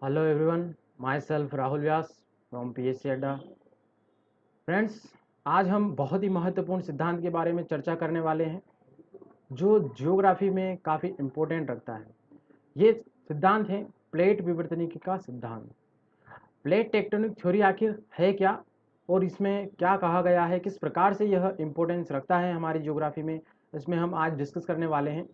Hello everyone, my self Rahul Vyas from PSC अड्डा। Friends, आज हम बहुत ही महत्वपूर्ण सिद्धांत के बारे में चर्चा करने वाले हैं जो ज्योग्राफी में काफ़ी इम्पोर्टेंट रखता है। ये सिद्धांत है प्लेट विवर्तनिकी का सिद्धांत। प्लेट टेक्टोनिक थ्योरी आखिर है क्या और इसमें क्या कहा गया है, किस प्रकार से यह इम्पोर्टेंस रखता है हमारी ज्योग्राफी में, इसमें हम आज डिस्कस करने वाले हैं।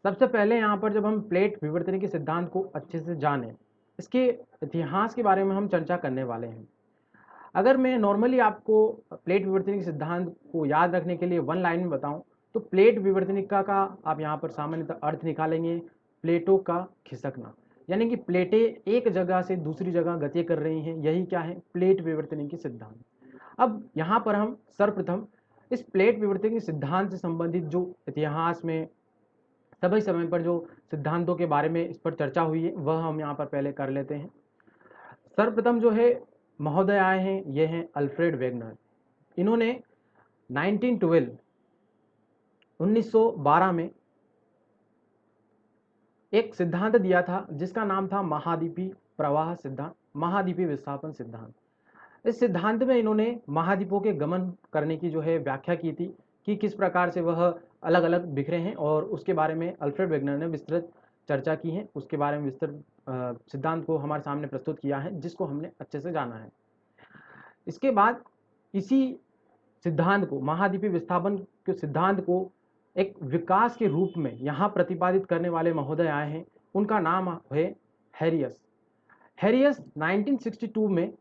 सबसे पहले यहाँ पर जब हम प्लेट विवर्तन के सिद्धांत को अच्छे से जानें, इसके इतिहास के बारे में हम चर्चा करने वाले हैं। अगर मैं नॉर्मली आपको प्लेट विवर्तनिक सिद्धांत को याद रखने के लिए वन लाइन में बताऊं तो प्लेट विवर्तनिका का आप यहाँ पर सामान्यतः अर्थ निकालेंगे प्लेटों का खिसकना, यानी कि प्लेटें एक जगह से दूसरी जगह गति कर रही हैं, यही क्या है प्लेट विवर्तनिक सिद्धांत। अब यहाँ पर हम सर्वप्रथम इस प्लेट विवर्तनिक सिद्धांत से संबंधित जो इतिहास में सभी समय पर जो सिद्धांतों के बारे में इस पर चर्चा हुई है वह हम यहाँ पर पहले कर लेते हैं। सर्वप्रथम जो है महोदय आए हैं, ये हैं अल्फ्रेड वेगनर। इन्होंने 1912 1912 में एक सिद्धांत दिया था जिसका नाम था महाद्वीपीय प्रवाह सिद्धांत, महाद्वीपीय विस्थापन सिद्धांत। इस सिद्धांत में इन्होंने महाद्वीपों के गमन करने की जो है व्याख्या की थी कि किस प्रकार से वह अलग अलग बिखरे हैं, और उसके बारे में अल्फ्रेड वेगनर ने विस्तृत चर्चा की है, उसके बारे में विस्तृत सिद्धांत को हमारे सामने प्रस्तुत किया है जिसको हमने अच्छे से जाना है। इसके बाद इसी सिद्धांत को, महाद्वीपीय विस्थापन के सिद्धांत को एक विकास के रूप में यहाँ प्रतिपादित करने वाले महोदय आए हैं, उनका नाम है हैरियस। हैरियस 1962 में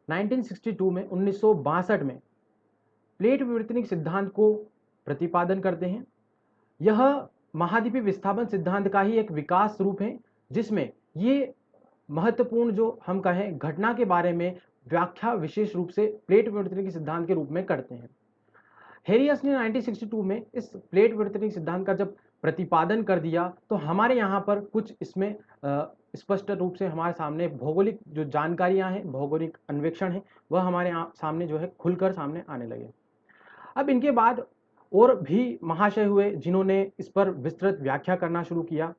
1962 में प्लेट विवर्तनिक सिद्धांत को प्रतिपादन करते हैं। यह महाद्वीपीय विस्थापन सिद्धांत का ही एक विकास रूप है जिसमें ये महत्वपूर्ण जो हम कहें घटना के बारे में व्याख्या विशेष रूप से प्लेट विवर्तनिक सिद्धांत के रूप में करते हैं। हेरियस ने 1962 में इस प्लेट विवर्तनिक सिद्धांत का जब प्रतिपादन कर दिया तो हमारे यहाँ पर कुछ इसमें स्पष्ट रूप से हमारे सामने भौगोलिक जो जानकारियां हैं, भौगोलिक अन्वेषण है, वह हमारे सामने जो है खुलकर सामने आने लगे। अब इनके बाद और भी महाशय हुए जिन्होंने इस पर विस्तृत व्याख्या करना शुरू किया।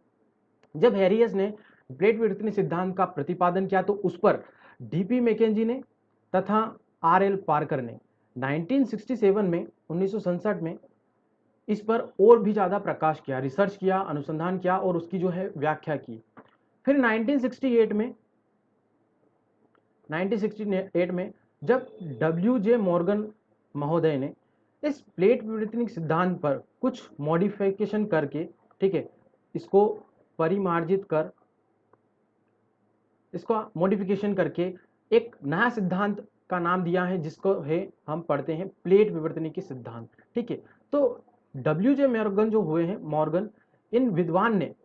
जब हैरियस ने प्लेट विवर्तनिक सिद्धांत का प्रतिपादन किया तो उस पर डीपी मैकेंजी ने तथा आर एल पार्कर ने 1967 में 1967 में इस पर और भी ज़्यादा प्रकाश किया, रिसर्च किया, अनुसंधान किया और उसकी जो है व्याख्या की। फिर 1968 में जब डब्ल्यू जे मॉर्गन महोदय ने इस प्लेट विवर्तनिक सिद्धांत पर कुछ मॉडिफिकेशन करके, ठीक है, इसको परिमार्जित कर, इसको मॉडिफिकेशन करके एक नया सिद्धांत का नाम दिया है जिसको है हम पढ़ते हैं प्लेट विवर्तनिकी सिद्धांत। ठीक है, तो डब्ल्यू जे मॉर्गन जो हुए हैं, मॉर्गन, इन विद्वान ने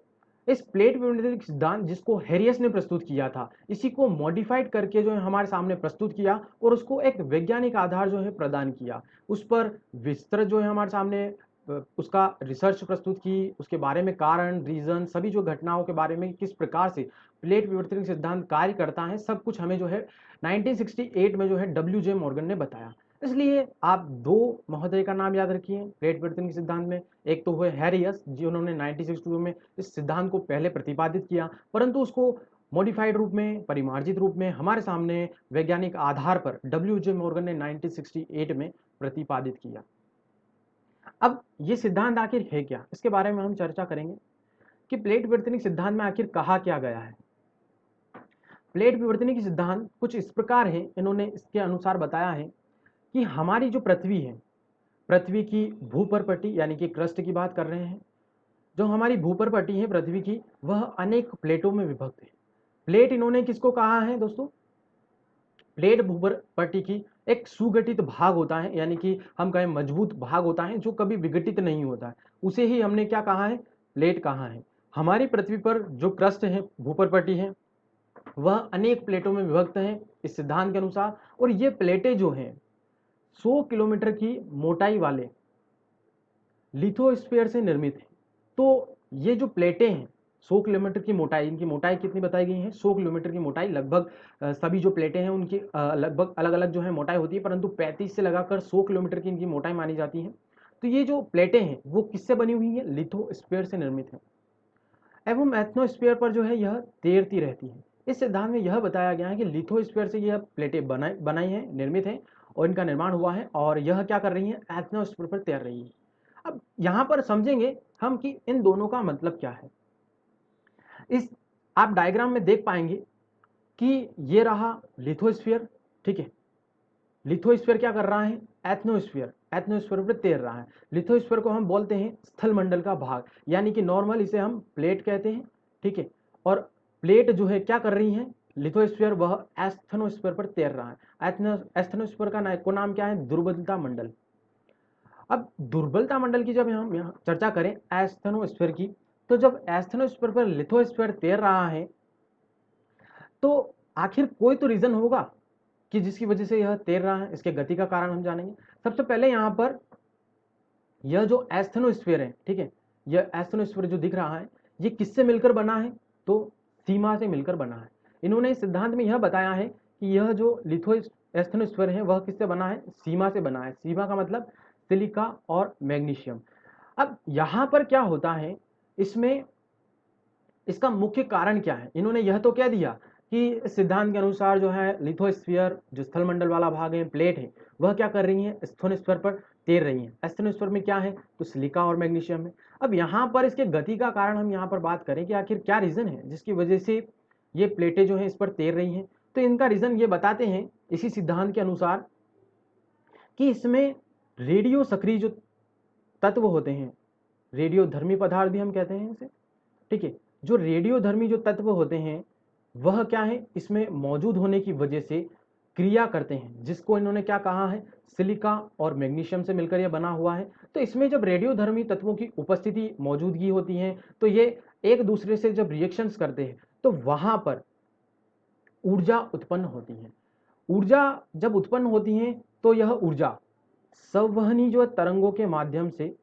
इस प्लेट विवर्तनिक सिद्धांत जिसको हैरियस ने प्रस्तुत किया था, इसी को मॉडिफाइड करके जो है हमारे सामने प्रस्तुत किया और उसको एक वैज्ञानिक आधार जो है प्रदान किया। उस पर विस्तृत जो है हमारे सामने उसका रिसर्च प्रस्तुत की, उसके बारे में कारण, रीजन, सभी जो घटनाओं के बारे में किस प्रकार से प्लेट विवर्तनिक सिद्धांत कार्य करता है, सब कुछ हमें जो है 1968 में जो है डब्ल्यू जे मॉर्गन ने बताया। इसलिए आप दो महोदय का नाम याद रखिए प्लेट विवर्तनिक सिद्धांत में। एक तो हुए हैरियस जिन्होंने 1962 में इस सिद्धांत को पहले प्रतिपादित किया, परंतु उसको मॉडिफाइड रूप में, परिमार्जित रूप में हमारे सामने वैज्ञानिक आधार पर डब्ल्यू जे मॉर्गन ने 1968 में प्रतिपादित किया। अब ये सिद्धांत आखिर है क्या, इसके बारे में हम चर्चा करेंगे कि प्लेट विवर्तनिक सिद्धांत में आखिर कहा क्या गया है। प्लेट विवर्तनिक सिद्धांत कुछ इस प्रकार है, इन्होंने इसके अनुसार बताया है कि हमारी जो पृथ्वी है, पृथ्वी की भूपर पट्टी यानी कि क्रस्ट की बात कर रहे हैं, जो हमारी भूपर पट्टी है पृथ्वी की, वह अनेक प्लेटों में विभक्त है। प्लेट इन्होंने किसको कहा है दोस्तों, प्लेट भूपर पट्टी की एक सुगठित भाग होता है, यानी कि हम कहें मजबूत भाग होता है जो कभी विघटित नहीं होता है, उसे ही हमने क्या कहा है, प्लेट कहा है। हमारी पृथ्वी पर जो क्रस्ट है, भूपर पट्टी है, वह अनेक प्लेटों में विभक्त है इस सिद्धांत के अनुसार, और ये प्लेटें जो हैं 100 किलोमीटर की मोटाई वाले लिथोस्फीयर से निर्मित है। तो ये जो प्लेटें हैं 100 किलोमीटर की मोटाई, इनकी मोटाई कितनी बताई गई है, 100 किलोमीटर की मोटाई लगभग। सभी जो प्लेटें हैं उनकी लगभग अलग अलग जो है मोटाई होती है, परंतु 35 से लगाकर 100 किलोमीटर की इनकी मोटाई मानी जाती है। तो ये जो प्लेटें हैं वो किससे बनी हुई है, लिथोस्फीयर से निर्मित है। एवं एथनोस्फीयर पर जो है यह तैरती रहती है। इस सिद्धांत में यह बताया गया है कि लिथोस्फीयर से यह प्लेटें बनाई हैं, निर्मित हैं और इनका निर्माण हुआ है और यह क्या कर रही हैं, एथनोस्फीयर पर तैर रही है। अब यहाँ पर समझेंगे हम कि इन दोनों का मतलब क्या है। इस आप डायग्राम में देख पाएंगे कि ये रहा लिथोस्फीयर, ठीक है। लिथोस्फीयर क्या कर रहा है, एथनोस्फीयर, एथनोस्फीयर पर तैर रहा है। लिथोस्फीयर को हम बोलते हैं स्थल मंडल का भाग, यानी कि नॉर्मल इसे हम प्लेट कहते हैं, ठीक है। और प्लेट जो है क्या कर रही है, लिथोस्फीयर वह एस्थनोस्फीयर पर तैर रहा है। एस्थनोस्फीयर का नाम क्या है, दुर्बलता मंडल। अब दुर्बलता मंडल की जब हम यहाँ चर्चा करें एस्थनोस्फीयर की, तो जब एस्थनोस्फीयर पर लिथोस्फीयर तैर रहा है तो आखिर कोई तो रीजन होगा कि जिसकी वजह से यह तैर रहा है। इसके गति का कारण हम जानेंगे। सबसे पहले यहाँ पर यह जो एस्थनोस्फीयर है, ठीक है, यह एस्थनोस्फीयर जो दिख रहा है ये किससे मिलकर बना है, तो सीमा से मिलकर बना है। इन्होंने इस सिद्धांत में यह बताया है कि यह जो लिथो एस्थनोस्फीयर है वह किससे बना है, सीमा से बना है। सीमा का मतलब सिलिका और मैग्नीशियम। अब यहाँ पर क्या होता है, इसमें इसका मुख्य कारण क्या है, इन्होंने यह तो कह दिया कि सिद्धांत के अनुसार जो है लिथोस्फीयर जो स्थलमंडल वाला भाग है, प्लेट है, वह क्या कर रही है, स्थोनोस्फीयर पर तैर रही है। स्थोनोस्फीयर में क्या है, तो सिलिका और मैग्नीशियम है। अब यहाँ पर इसके गति का कारण हम यहाँ पर बात करें कि आखिर क्या रीजन है जिसकी वजह से ये प्लेटें जो है इस पर तैर रही हैं, तो इनका रीजन ये बताते हैं इसी सिद्धांत के अनुसार कि इसमें रेडियो सक्रिय जो तत्व होते हैं, रेडियोधर्मी पदार्थ भी हम कहते हैं इसे, ठीक है, जो रेडियोधर्मी जो तत्व होते हैं वह क्या है, इसमें मौजूद होने की वजह से क्रिया करते हैं, जिसको इन्होंने क्या कहा है, सिलिका और मैग्नीशियम से मिलकर यह बना हुआ है। तो इसमें जब रेडियोधर्मी तत्वों की उपस्थिति मौजूदगी होती है तो ये एक दूसरे से जब रिएक्शंस करते हैं तो वहां पर ऊर्जा उत्पन्न होती है। ऊर्जा जब उत्पन्न होती है तो यह ऊर्जा संवहनी जो तरंगों के माध्यम से,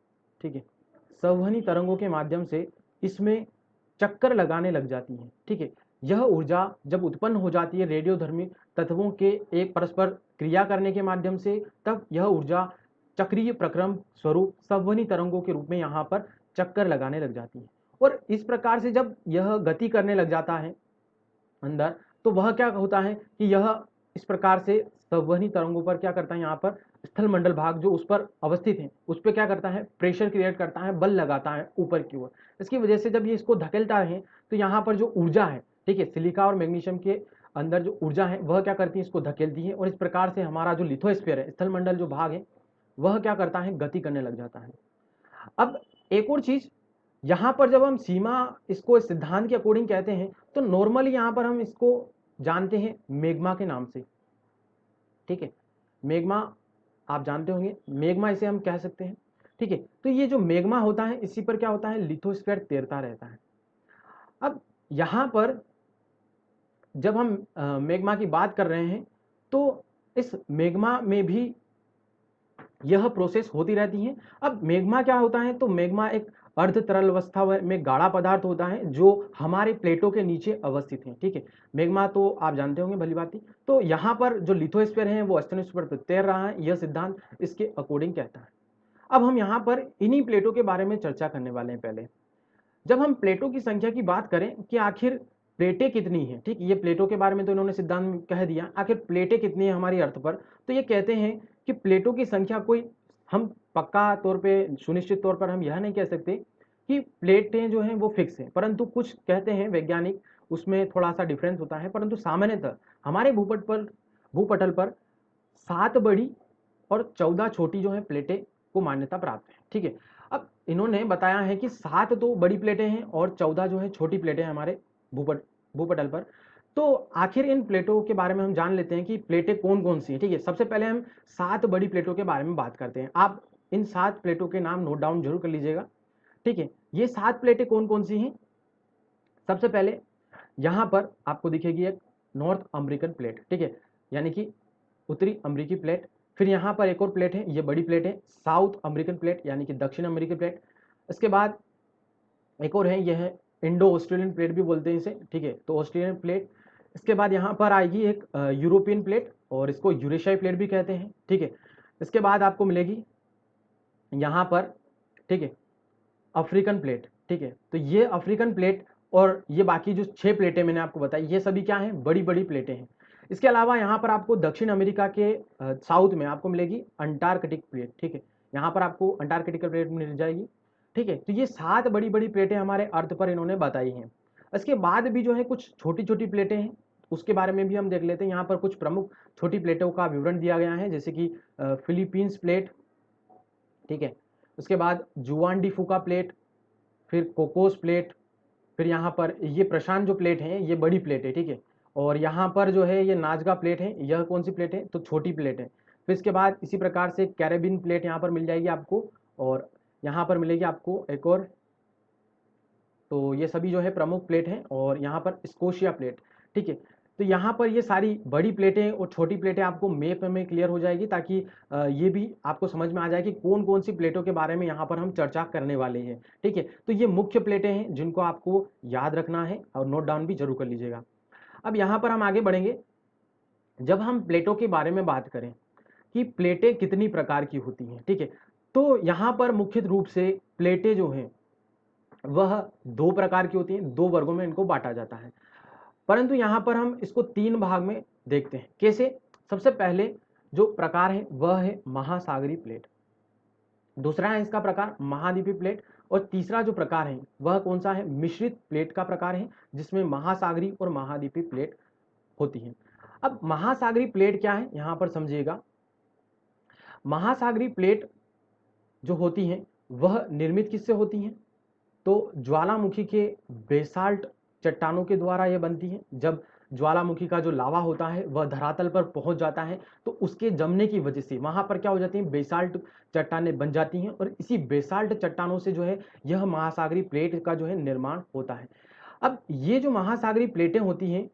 ठीक है, संवहनी तरंगों के माध्यम से इसमें चक्कर लगाने लग जाती है, ठीक है। यह ऊर्जा जब उत्पन्न हो जाती है रेडियोधर्मी तत्वों के एक परस्पर क्रिया करने के माध्यम से, तब यह ऊर्जा चक्रीय प्रक्रम स्वरूप संवहनी तरंगों के रूप में यहाँ पर चक्कर लगाने लग जाती है। और इस प्रकार से जब यह गति करने लग जाता है अंदर, तो वह क्या होता है कि यह इस प्रकार से संवहनी तरंगों पर क्या करता है, यहाँ पर स्थल मंडल भाग जो उस पर अवस्थित है उस पर क्या करता है, प्रेशर क्रिएट करता है, बल लगाता है ऊपर की ओर। इसकी वजह से जब ये इसको धकेलता है तो यहाँ पर जो ऊर्जा है, ठीक है, सिलिका और मैग्नीशियम के अंदर जो ऊर्जा है वह क्या करती है, इसको धकेलती है और इस प्रकार से हमारा जो लिथोस्फीयर है, स्थल मंडल जो भाग है, वह क्या करता है, गति करने लग जाता है। अब एक और चीज, यहाँ पर जब हम सीमा इसको इस सिद्धांत के अकॉर्डिंग कहते हैं तो नॉर्मली यहाँ पर हम इसको जानते हैं मैग्मा के नाम से, ठीक है। मैग्मा आप जानते होंगे, मैग्मा इसे हम कह सकते हैं, ठीक है। तो ये जो मैग्मा होता है इसी पर क्या होता है, लिथोस्फीयर तैरता रहता है। अब यहाँ पर जब हम मैग्मा की बात कर रहे हैं तो इस मैग्मा में भी यह प्रोसेस होती रहती है। अब मैग्मा क्या होता है, तो मैग्मा एक अर्ध तरल अवस्था में गाढ़ा पदार्थ होता है जो हमारे प्लेटों के नीचे अवस्थित है, ठीक है। मैग्मा तो आप जानते होंगे भली भांति। तो यहाँ पर जो लिथोस्फीयर है वो एस्थेनोस्फीयर पर तैर रहा है, यह सिद्धांत इसके अकॉर्डिंग कहता है। अब हम यहाँ पर इन्हीं प्लेटों के बारे में चर्चा करने वाले हैं। पहले जब हम प्लेटों की संख्या की बात करें कि आखिर प्लेटें कितनी हैं, ठीक, ये प्लेटों के बारे में तो इन्होंने सिद्धांत में कह दिया, आखिर प्लेटें कितनी है हमारी अर्थ पर, तो ये कहते हैं कि प्लेटों की संख्या कोई हम पक्का तौर पे सुनिश्चित तौर पर हम यह नहीं कह सकते कि प्लेटें जो हैं वो फिक्स हैं, परंतु कुछ कहते हैं वैज्ञानिक, उसमें थोड़ा सा डिफरेंस होता है, परंतु सामान्यतः हमारे भूपटल पर 7 बड़ी और 14 छोटी जो है प्लेटें को मान्यता प्राप्त है, ठीक है। अब इन्होंने बताया है कि 7 तो बड़ी प्लेटें हैं और 14 जो है छोटी प्लेटें हैं हमारे भूपटल पर। तो आखिर इन प्लेटों के बारे में हम जान लेते हैं कि प्लेटें कौन कौन सी हैं, ठीक है। सबसे पहले हम 7 बड़ी प्लेटों के बारे में बात करते हैं। आप इन 7 प्लेटों के नाम नोट डाउन जरूर कर लीजिएगा, ठीक है। ये 7 प्लेटें कौन कौन सी हैं, सबसे पहले यहाँ पर आपको दिखेगी एक नॉर्थ अमेरिकन प्लेट, ठीक है, यानी कि उत्तरी अमेरिकी प्लेट। फिर यहाँ पर एक और प्लेट है, ये बड़ी प्लेट है, साउथ अमेरिकन प्लेट यानी कि दक्षिण अमेरिकी प्लेट। इसके बाद एक और है, यह है इंडो ऑस्ट्रेलियन प्लेट भी बोलते हैं इसे, ठीक है, तो ऑस्ट्रेलियन प्लेट। इसके बाद यहाँ पर आएगी एक यूरोपियन प्लेट और इसको यूरेशियाई प्लेट भी कहते हैं, ठीक है। इसके बाद आपको मिलेगी यहाँ पर, ठीक है, अफ्रीकन प्लेट, ठीक है। तो ये अफ्रीकन प्लेट और ये बाकी जो 6 प्लेटें मैंने आपको बताई, ये सभी क्या हैं, बड़ी बड़ी प्लेटें हैं। इसके अलावा यहाँ पर आपको दक्षिण अमेरिका के साउथ में आपको मिलेगी अंटार्कटिक प्लेट। ठीक है, यहाँ पर आपको अंटार्कटिकल प्लेट मिल जाएगी। ठीक है, तो ये 7 बड़ी बड़ी प्लेटें हमारे अर्थ पर इन्होंने बताई हैं। इसके बाद भी जो है कुछ छोटी छोटी प्लेटें हैं, उसके बारे में भी हम देख लेते हैं। यहाँ पर कुछ प्रमुख छोटी प्लेटों का विवरण दिया गया है, जैसे कि फिलीपींस प्लेट, ठीक है, उसके बाद जुआन डी फूका प्लेट, फिर कोकोस प्लेट, फिर यहाँ पर ये प्रशांत जो प्लेट है ये बड़ी प्लेट है। ठीक है, और यहाँ पर जो है ये नाजगा प्लेट है, यह कौन सी प्लेट है, तो छोटी प्लेट है। फिर इसके बाद इसी प्रकार से कैरेबियन प्लेट यहाँ पर मिल जाएगी आपको, और यहाँ पर मिलेगी आपको एक और। तो ये सभी जो है प्रमुख प्लेट हैं, और यहाँ पर स्कोशिया प्लेट। ठीक है, तो यहाँ पर ये सारी बड़ी प्लेटें और छोटी प्लेटें आपको मैप में क्लियर हो जाएगी, ताकि ये भी आपको समझ में आ जाए कि कौन कौन सी प्लेटों के बारे में यहाँ पर हम चर्चा करने वाले हैं। ठीक है, तो ये मुख्य प्लेटें हैं जिनको आपको याद रखना है और नोट डाउन भी जरूर कर लीजिएगा। अब यहाँ पर हम आगे बढ़ेंगे। जब हम प्लेटों के बारे में बात करें कि प्लेटें कितनी प्रकार की होती हैं, ठीक है, तो यहाँ पर मुख्य रूप से प्लेटें जो हैं वह 2 प्रकार की होती हैं, 2 वर्गों में इनको बांटा जाता है। परंतु यहाँ पर हम इसको 3 भाग में देखते हैं। कैसे? सबसे पहले जो प्रकार है वह है महासागरीय प्लेट, दूसरा है इसका प्रकार महाद्वीपीय प्लेट, और तीसरा जो प्रकार है वह कौन सा है, मिश्रित प्लेट का प्रकार है, जिसमें महासागरीय और महाद्वीपीय प्लेट होती है। अब महासागरीय प्लेट क्या है यहाँ पर समझिएगा। महासागरीय प्लेट जो होती हैं वह निर्मित किससे होती हैं, तो ज्वालामुखी के बेसाल्ट चट्टानों के द्वारा यह बनती है। जब ज्वालामुखी का जो लावा होता है वह धरातल पर पहुंच जाता है, तो उसके जमने की वजह से वहां पर क्या हो जाती हैं, बेसाल्ट चट्टानें बन जाती हैं, और इसी बेसाल्ट चट्टानों से जो है यह महासागरीय प्लेट का जो है निर्माण होता है। अब ये जो महासागरीय प्लेटें होती हैं,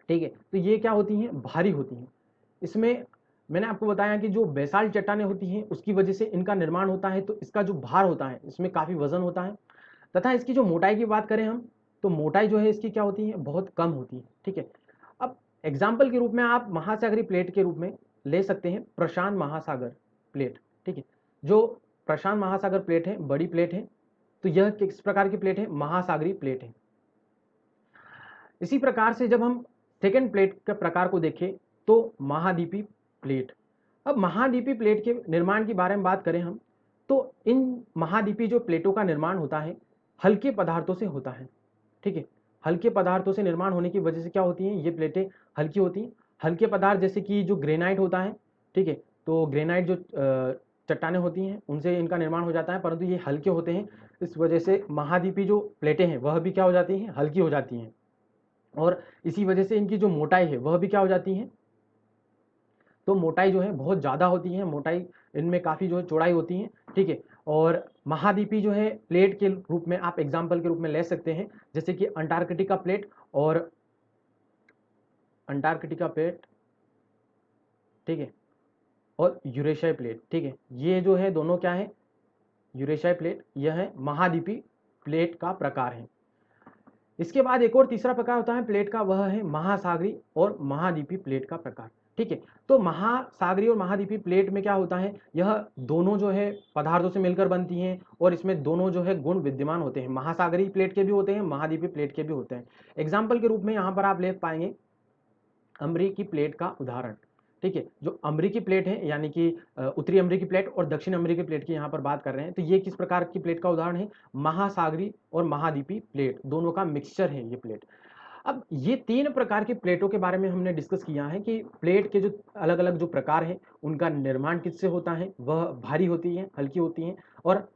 ठीक है, तो ये क्या होती हैं, भारी होती हैं। इसमें मैंने आपको बताया कि जो बेसाल्ट चट्टानें होती हैं उसकी वजह से इनका निर्माण होता है, तो इसका जो भार होता है इसमें काफी वजन होता है, तथा इसकी जो मोटाई की बात करें हम, तो मोटाई जो है इसकी क्या होती है, बहुत कम होती है। ठीक है, अब एग्जाम्पल के रूप में आप महासागरीय प्लेट के रूप में ले सकते हैं प्रशांत महासागर प्लेट। ठीक है, जो प्रशांत महासागर प्लेट है बड़ी प्लेट है, तो यह किस प्रकार की प्लेट है, महासागरीय प्लेट है। इसी प्रकार से जब हम सेकेंड प्लेट के प्रकार को देखें तो महाद्वीपीय प्लेट। अब महाद्वीपीय प्लेट के निर्माण के बारे में बात करें हम, तो इन महाद्वीपीय जो प्लेटों का निर्माण होता है हल्के पदार्थों से होता है। ठीक है, हल्के पदार्थों से निर्माण होने की वजह से क्या होती हैं, ये प्लेटें हल्की होती हैं। हल्के पदार्थ जैसे कि जो ग्रेनाइट होता है, ठीक है, तो ग्रेनाइट जो चट्टानें होती हैं उनसे इनका निर्माण हो जाता है, परंतु ये हल्के होते हैं, इस वजह से महाद्वीपीय जो प्लेटें हैं वह भी क्या हो जाती हैं, हल्की हो जाती हैं, और इसी वजह से इनकी जो मोटाई है वह भी क्या हो जाती है, तो मोटाई जो है बहुत ज़्यादा होती है, मोटाई इनमें काफ़ी जो है चौड़ाई होती है। ठीक है, और महाद्वीपी जो है प्लेट के रूप में आप एग्जाम्पल के रूप में ले सकते हैं, जैसे कि अंटार्कटिका प्लेट और अंटार्कटिका प्लेट, ठीक है, और यूरेशियाई प्लेट। ठीक है, ये जो है दोनों क्या है, यूरेशियाई प्लेट, यह है महाद्वीपी प्लेट का प्रकार है। इसके बाद एक और तीसरा प्रकार होता है प्लेट का, वह है महासागरीय और महाद्वीपीय प्लेट का प्रकार। ठीक है, तो महासागरीय और महाद्वीपीय प्लेट में क्या होता है, यह दोनों जो है पदार्थों से मिलकर बनती हैं, और इसमें दोनों जो है गुण विद्यमान होते हैं, महासागरीय प्लेट के भी होते हैं, महाद्वीपीय प्लेट के भी होते हैं। एग्जाम्पल के रूप में यहाँ पर आप ले पाएंगे अमरीकी प्लेट का उदाहरण। ठीक है, जो अमरीकी प्लेट है यानी कि उत्तरी अमरीकी प्लेट और दक्षिण अमरीकी प्लेट की यहाँ पर बात कर रहे हैं, तो ये किस प्रकार की प्लेट का उदाहरण है, महासागरीय और महाद्वीपीय प्लेट, दोनों का मिक्सचर है ये प्लेट। अब ये 3 प्रकार की प्लेटों के बारे में हमने डिस्कस किया है कि प्लेट के जो अलग अलग जो प्रकार हैं उनका निर्माण किससे होता है, वह भारी होती है, हल्की होती हैं, और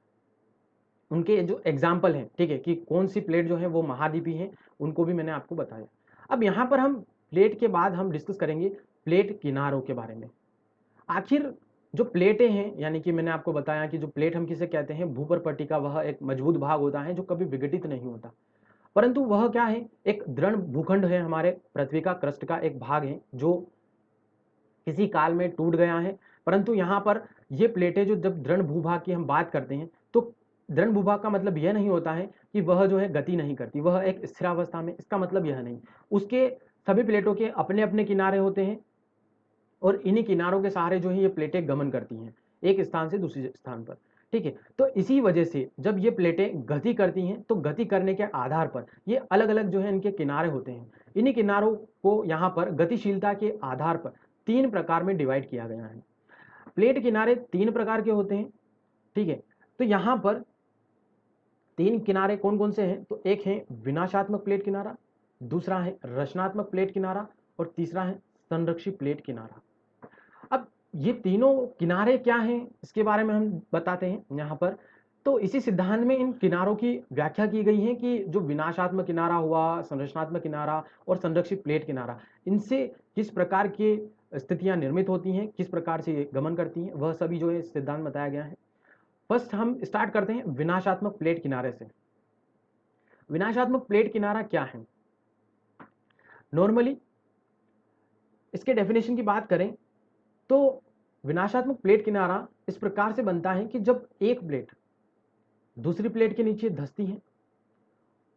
उनके जो एग्जाम्पल हैं, ठीक है, कि कौन सी प्लेट जो है वो महाद्वीपीय है, उनको भी मैंने आपको बताया। अब यहाँ पर हम प्लेट के बाद हम डिस्कस करेंगे प्लेट किनारों के बारे में। आखिर जो प्लेटें हैं, यानी कि मैंने आपको बताया कि जो प्लेट हम किसे कहते हैं, भूपर पट्टी का वह एक मजबूत भाग होता है जो कभी विघटित नहीं होता, परंतु वह क्या है, एक दृढ़ भूखंड है, हमारे पृथ्वी का क्रस्ट का एक भाग है जो किसी काल में टूट गया है। परंतु यहाँ पर ये प्लेटें जो जब दृढ़ भूभाग की हम बात करते हैं, तो दृढ़ भूभाग का मतलब यह नहीं होता है कि वह जो है गति नहीं करती, वह एक स्थिरावस्था में, इसका मतलब यह नहीं। उसके सभी प्लेटों के अपने अपने किनारे होते हैं, और इन्हीं किनारों के सहारे जो है ये प्लेटें गमन करती हैं एक स्थान से दूसरे स्थान पर। ठीक है। तो इसी वजह से जब ये प्लेटें गति करती हैं तो गति करने के आधार पर ये अलग अलग जो है इनके किनारे होते हैं। इन्हीं किनारों को यहाँ पर गतिशीलता के आधार पर 3 प्रकार में डिवाइड किया गया है। प्लेट किनारे 3 प्रकार के होते हैं, ठीक है। तो यहाँ पर 3 किनारे कौन कौन से हैं, तो एक है विनाशात्मक प्लेट किनारा, दूसरा है रचनात्मक प्लेट किनारा और तीसरा है संरक्षी प्लेट किनारा। अब ये तीनों किनारे क्या हैं इसके बारे में हम बताते हैं यहाँ पर। तो इसी सिद्धांत में इन किनारों की व्याख्या की गई है कि जो विनाशात्मक किनारा हुआ, संरचनात्मक किनारा और संरक्षित प्लेट किनारा, इनसे किस प्रकार की स्थितियां निर्मित होती हैं, किस प्रकार से ये गमन करती हैं, वह सभी जो है सिद्धांत बताया गया है। फर्स्ट हम स्टार्ट करते हैं विनाशात्मक प्लेट किनारे से। विनाशात्मक प्लेट किनारा क्या है? नॉर्मली इसके डेफिनेशन की बात करें तो विनाशात्मक प्लेट किनारा इस प्रकार से बनता है कि जब एक प्लेट दूसरी प्लेट के नीचे धंसती है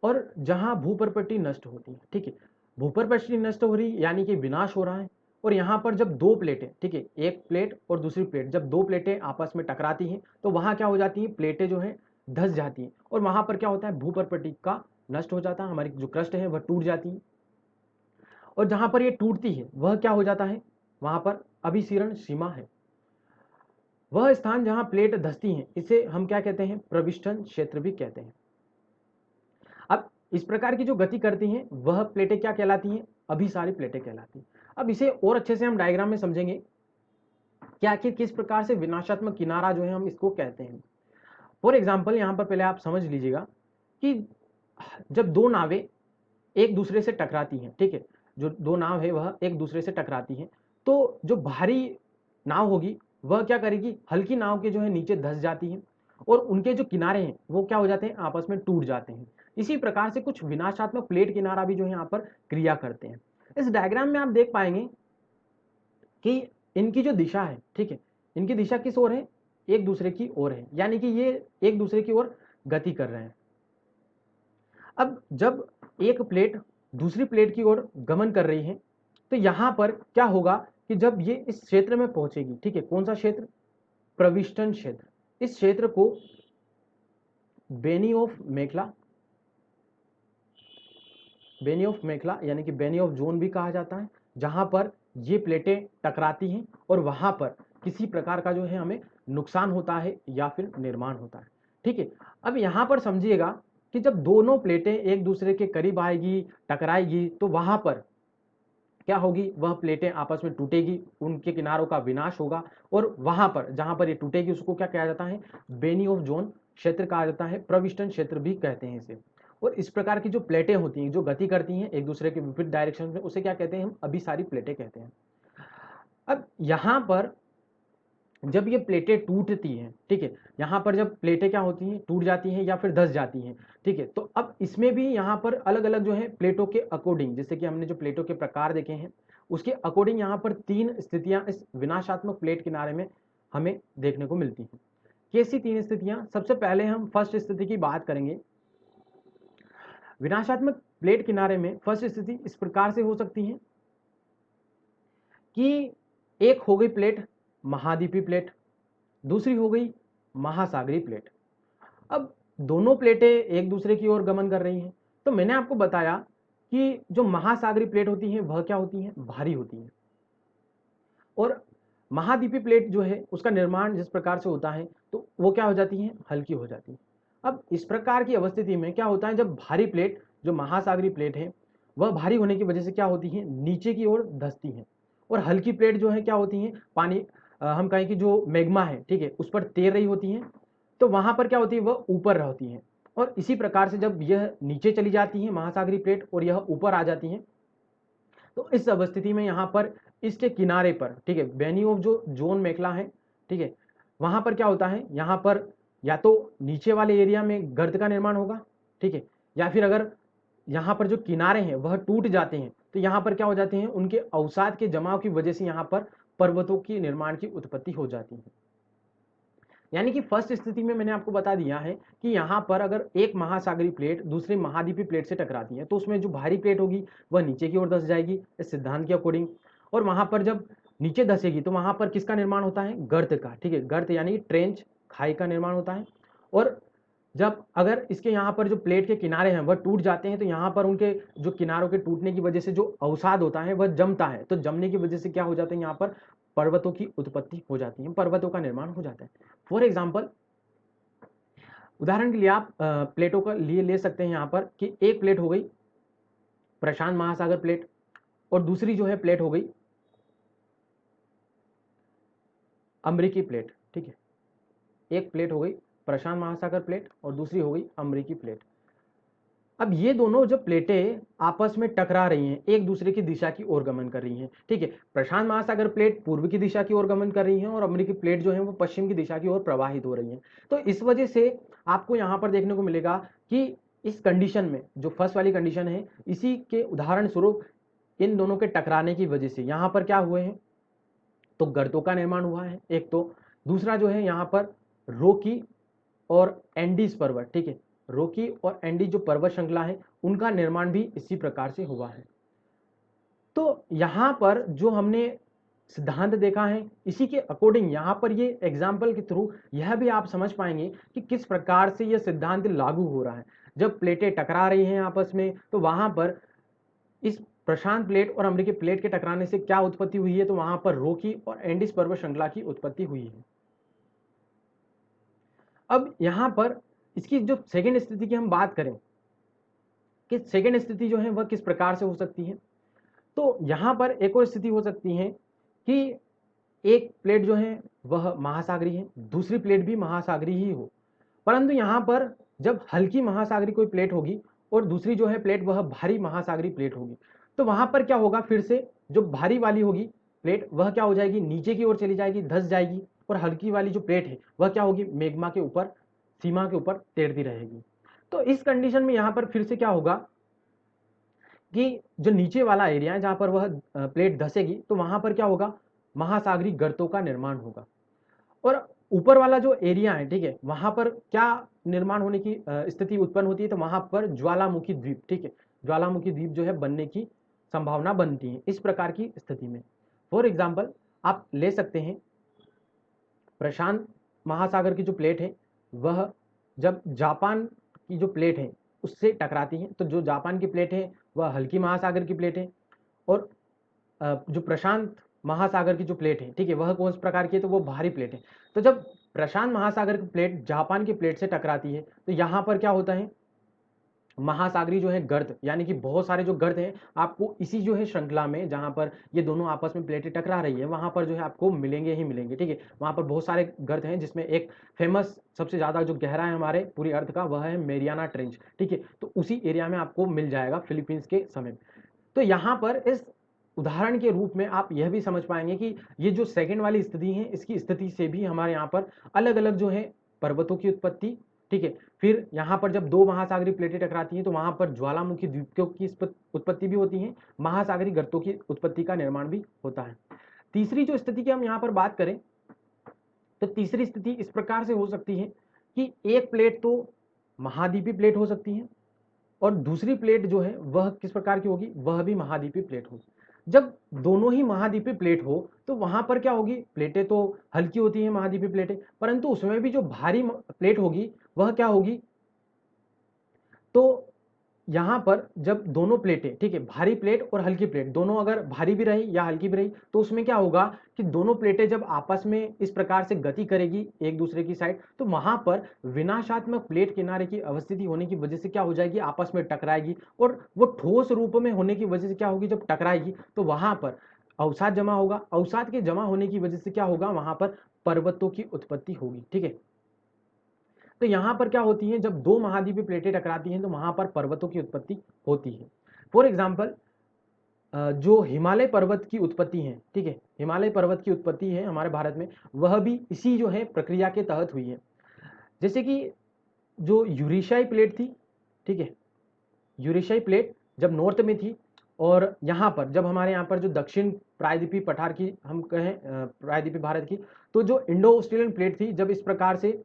और जहां भूपरपट्टी नष्ट होती है, ठीक है, भूपरपट्टी नष्ट हो रही यानी कि विनाश हो रहा है। और यहां पर जब दो प्लेटें, ठीक है, एक प्लेट और दूसरी प्लेट, जब दो प्लेटें आपस में टकराती हैं तो वहां क्या हो जाती है, प्लेटें जो है धंस जाती हैं और वहां पर क्या होता है, भूपरपट्टी का नष्ट हो जाता है, हमारी जो क्रस्ट है वह टूट जाती है। और जहां पर ये टूटती है वह क्या हो जाता है, वहां पर अभिसीरण सीमा है। वह स्थान जहां प्लेट धंसती हैं इसे हम क्या कहते हैं, प्रविष्टन क्षेत्र भी कहते हैं। अब इस प्रकार की जो गति करती हैं वह प्लेटें क्या कहलाती हैं, अभिसारी प्लेटें कहलाती हैं। अब इसे और अच्छे से हम डायग्राम में समझेंगे कि आखिर किस प्रकार से विनाशात्मक किनारा जो है हम इसको कहते हैं। फॉर एग्जाम्पल यहाँ पर पहले आप समझ लीजिएगा कि जब दो नावें एक दूसरे से टकराती हैं, ठीक है, जो दो नाव है वह एक दूसरे से टकराती हैं, तो जो भारी नाव होगी वह क्या करेगी, हल्की नाव के जो है नीचे धंस जाती है और उनके जो किनारे हैं वो क्या हो जाते हैं, आपस में टूट जाते हैं। इसी प्रकार से कुछ विनाशात्मक प्लेट किनारा भी जो है यहाँ पर क्रिया करते हैं। इस डायग्राम में आप देख पाएंगे कि इनकी जो दिशा है, ठीक है, इनकी दिशा किस ओर है, एक दूसरे की ओर है, यानी कि ये एक दूसरे की ओर गति कर रहे हैं। अब जब एक प्लेट दूसरी प्लेट की ओर गमन कर रही है तो यहां पर क्या होगा कि जब ये इस क्षेत्र में पहुंचेगी, ठीक है, कौन सा क्षेत्र, प्रविष्टन क्षेत्र, इस क्षेत्र को बेनी ऑफ मेखला, बेनी ऑफ मेखला यानी कि बेनी ऑफ जोन भी कहा जाता है, जहां पर ये प्लेटें टकराती हैं और वहां पर किसी प्रकार का जो है हमें नुकसान होता है या फिर निर्माण होता है, ठीक है। अब यहां पर समझिएगा कि जब दोनों प्लेटें एक दूसरे के करीब आएगी, टकराएगी, तो वहां पर क्या होगी, वह प्लेटें आपस में टूटेगी, उनके किनारों का विनाश होगा और वहां पर जहां पर ये टूटेगी उसको क्या कहा जाता है, बेनी ऑफ जोन क्षेत्र कहा जाता है, प्रविष्टन क्षेत्र भी कहते हैं इसे। और इस प्रकार की जो प्लेटें होती हैं जो गति करती हैं एक दूसरे के विपरीत डायरेक्शन में, उसे क्या कहते हैं, हम अभिसारी प्लेटें कहते हैं। अब यहां पर जब ये प्लेटें टूटती हैं, ठीक है, यहाँ पर जब प्लेटें क्या होती हैं, टूट जाती हैं या फिर धंस जाती हैं, ठीक है, तो अब इसमें भी यहाँ पर अलग अलग जो है प्लेटों के अकॉर्डिंग, जैसे कि हमने जो प्लेटों के प्रकार देखे हैं उसके अकॉर्डिंग यहाँ पर 3 स्थितियां इस विनाशात्मक प्लेट किनारे में हमें देखने को मिलती हैं। कैसी 3 स्थितियां, सबसे पहले हम फर्स्ट स्थिति की बात करेंगे। विनाशात्मक प्लेट किनारे में फर्स्ट स्थिति इस प्रकार से हो सकती है कि एक हो गई प्लेट महाद्वीपीय प्लेट, दूसरी हो गई महासागरीय प्लेट। अब दोनों प्लेटें एक दूसरे की ओर गमन कर रही हैं, तो मैंने आपको बताया कि जो महासागरीय प्लेट होती हैं वह क्या होती हैं, भारी होती हैं, और महाद्वीपीय प्लेट जो है उसका निर्माण जिस प्रकार से होता है तो वो क्या हो जाती है, हल्की हो जाती है। अब इस प्रकार की अवस्थिति में क्या होता है, जब भारी प्लेट जो महासागरीय प्लेट है वह भारी होने की वजह से क्या होती है, नीचे की ओर धंसती है, और हल्की प्लेट जो है क्या होती है, पानी हम कहें कि जो मैग्मा है, ठीक है, उस पर तैर रही होती है, तो वहां पर क्या होती है, वह ऊपर रहती है। और इसी प्रकार से जब यह नीचे चली जाती है महासागरीय प्लेट और यह ऊपर आ जाती है, तो इस अवस्थिति में यहाँ पर इसके किनारे पर, ठीक है, बेनी ऑफ जो जोन मेखला है, ठीक है, वहां पर क्या होता है, यहाँ पर या तो नीचे वाले एरिया में गर्त का निर्माण होगा, ठीक है, या फिर अगर यहाँ पर जो किनारे हैं वह टूट जाते हैं तो यहाँ पर क्या हो जाते हैं, उनके अवसाद के जमाव की वजह से यहाँ पर पर्वतों की निर्माण की उत्पत्ति हो जाती है। यानी कि फर्स्ट स्थिति में मैंने आपको बता दिया है कि यहाँ पर अगर एक महासागरीय प्लेट दूसरी महाद्वीपीय प्लेट से टकराती है तो उसमें जो भारी प्लेट होगी वह नीचे की ओर धंस जाएगी इस सिद्धांत के अकॉर्डिंग, और वहां पर जब नीचे धंसेगी तो वहां पर किसका निर्माण होता है, गर्त का, ठीक है, गर्त यानी ट्रेंच, खाई का निर्माण होता है। और जब अगर इसके यहाँ पर जो प्लेट के किनारे हैं वह टूट जाते हैं तो यहाँ पर उनके जो किनारों के टूटने की वजह से जो अवसाद होता है वह जमता है, तो जमने की वजह से क्या हो जाता है, यहाँ पर पर्वतों की उत्पत्ति हो जाती है, पर्वतों का निर्माण हो जाता है। फॉर एग्जाम्पल, उदाहरण के लिए आप प्लेटों का लिए ले सकते हैं यहाँ पर कि एक प्लेट हो गई प्रशांत महासागर प्लेट और दूसरी जो है प्लेट हो गई अमेरिकी प्लेट। ठीक है, एक प्लेट हो गई प्रशांत महासागर प्लेट और दूसरी हो गई अमेरिकी प्लेट। अब ये दोनों जब प्लेटें आपस में टकरा रही हैं, एक दूसरे की दिशा की ओर गमन कर रही हैं। ठीक है, प्रशांत महासागर प्लेट पूर्व की दिशा की ओर गमन कर रही हैं और अमेरिकी प्लेट जो है वो पश्चिम की दिशा की ओर प्रवाहित हो रही हैं। तो इस वजह से आपको यहाँ पर देखने को मिलेगा कि इस कंडीशन में जो फर्स्ट वाली कंडीशन है, इसी के उदाहरण स्वरूप इन दोनों के टकराने की वजह से यहाँ पर क्या हुए हैं, तो गर्तों का निर्माण हुआ है एक, तो दूसरा जो है यहाँ पर रोकी और एंडीज पर्वत। ठीक है, रोकी और एंडीज जो पर्वत श्रृंखला है उनका निर्माण भी इसी प्रकार से हुआ है। तो यहाँ पर जो हमने सिद्धांत देखा है, इसी के अकॉर्डिंग यहाँ पर ये एग्जाम्पल के थ्रू यह भी आप समझ पाएंगे कि किस प्रकार से यह सिद्धांत लागू हो रहा है। जब प्लेटें टकरा रही हैं आपस में तो वहां पर इस प्रशांत प्लेट और अमेरिकी प्लेट के टकराने से क्या उत्पत्ति हुई है, तो वहां पर रोकी और एंडीज पर्वत श्रृंखला की उत्पत्ति हुई है। अब यहां पर इसकी जो सेकेंड स्थिति की हम बात करें कि सेकेंड स्थिति जो है वह किस प्रकार से हो सकती है, तो यहां पर एक और स्थिति हो सकती है कि एक प्लेट जो है वह महासागरी है, दूसरी प्लेट भी महासागरी ही हो, परंतु यहां पर जब हल्की महासागरी कोई प्लेट होगी और दूसरी जो है प्लेट वह भारी महासागरी प्लेट होगी, तो वहां पर क्या होगा, फिर से जो भारी वाली होगी प्लेट वह क्या हो जाएगी, नीचे की ओर चली जाएगी, धंस जाएगी, और हल्की वाली जो प्लेट है वह क्या होगी, मैग्मा के ऊपर, सीमा के ऊपर तैरती रहेगी। तो इस कंडीशन में यहां पर फिर से क्या होगा कि जो नीचे वाला एरिया है जहां पर वह प्लेट धसेगी, तो वहां पर क्या होगा, महासागरी गर्तों का निर्माण होगा। और ऊपर वाला जो एरिया है, ठीक है, वहां पर क्या निर्माण होने की स्थिति उत्पन्न होती है, तो वहां पर ज्वालामुखी द्वीप, ठीक है, ज्वालामुखी द्वीप जो है बनने की संभावना बनती है इस प्रकार की स्थिति में। फॉर एग्जाम्पल आप ले सकते हैं प्रशांत महासागर की जो प्लेट है वह जब जापान की जो प्लेट है उससे टकराती है, तो जो जापान की प्लेट है वह हल्की महासागर की प्लेट है, और जो प्रशांत महासागर की जो प्लेट है, ठीक है, वह कौन प्रकार की है, तो वो भारी प्लेट है। तो जब प्रशांत महासागर की प्लेट जापान की प्लेट से टकराती है तो यहाँ पर क्या होता है, महासागरी जो है गर्त, यानी कि बहुत सारे जो गर्त हैं आपको इसी जो है श्रृंखला में, जहां पर ये दोनों आपस में प्लेटें टकरा रही है वहां पर जो है आपको मिलेंगे ही मिलेंगे। ठीक है, वहां पर बहुत सारे गर्त हैं जिसमें एक फेमस सबसे ज्यादा जो गहरा है हमारे पूरी अर्थ का वह है मेरियाना ट्रेंच। ठीक है, तो उसी एरिया में आपको मिल जाएगा फिलीपींस के समय। तो यहाँ पर इस उदाहरण के रूप में आप यह भी समझ पाएंगे कि ये जो सेकंड वाली स्थिति है इसकी स्थिति से भी हमारे यहाँ पर अलग अलग जो है पर्वतों की उत्पत्ति, ठीक है, फिर यहाँ पर जब दो महासागरी प्लेटें टकराती हैं तो वहां पर ज्वालामुखी द्वीपों की उत्पत्ति भी होती है, महासागरी गर्तों की उत्पत्ति का निर्माण भी होता है। तीसरी जो स्थिति की हम यहाँ पर बात करें तो तीसरी स्थिति इस प्रकार से हो सकती है कि एक प्लेट तो महाद्वीपीय प्लेट हो सकती है और दूसरी प्लेट जो है वह किस प्रकार की होगी, वह भी महाद्वीपीय प्लेट होगी। जब दोनों ही महाद्वीपीय प्लेट हो तो वहां पर क्या होगी, प्लेटें तो हल्की होती हैं महाद्वीपीय प्लेटें, परंतु उसमें भी जो भारी प्लेट होगी वह क्या होगी, तो यहां पर जब दोनों प्लेटें, ठीक है, भारी प्लेट और हल्की प्लेट दोनों अगर भारी भी रही या हल्की भी रही तो उसमें क्या होगा कि दोनों प्लेटें जब आपस में इस प्रकार से गति करेगी एक दूसरे की साइड, तो वहां पर विनाशात्मक प्लेट किनारे की अवस्थिति होने की वजह से क्या हो जाएगी, आपस में टकराएगी, और वो ठोस रूप में होने की वजह से क्या होगी, जब टकराएगी तो वहां पर अवसाद जमा होगा, अवसाद के जमा होने की वजह से क्या होगा, वहां पर पर्वतों की उत्पत्ति होगी। ठीक है, तो यहां पर क्या होती है, जब दो महाद्वीपीय प्लेटें टकराती हैं तो वहां पर पर्वतों की उत्पत्ति होती है। फॉर एग्जाम्पल जो हिमालय पर्वत की उत्पत्ति है, ठीक है, हिमालय पर्वत की उत्पत्ति है हमारे भारत में, वह भी इसी जो है प्रक्रिया के तहत हुई है। जैसे कि जो यूरेशियाई प्लेट थी, ठीक है, यूरेशियाई प्लेट जब नॉर्थ में थी और यहाँ पर जब हमारे यहाँ पर जो दक्षिण प्रायद्वीपीय पठार की हम कहें प्रायद्वीपीय भारत की, तो जो इंडो ऑस्ट्रेलियन प्लेट थी जब इस प्रकार से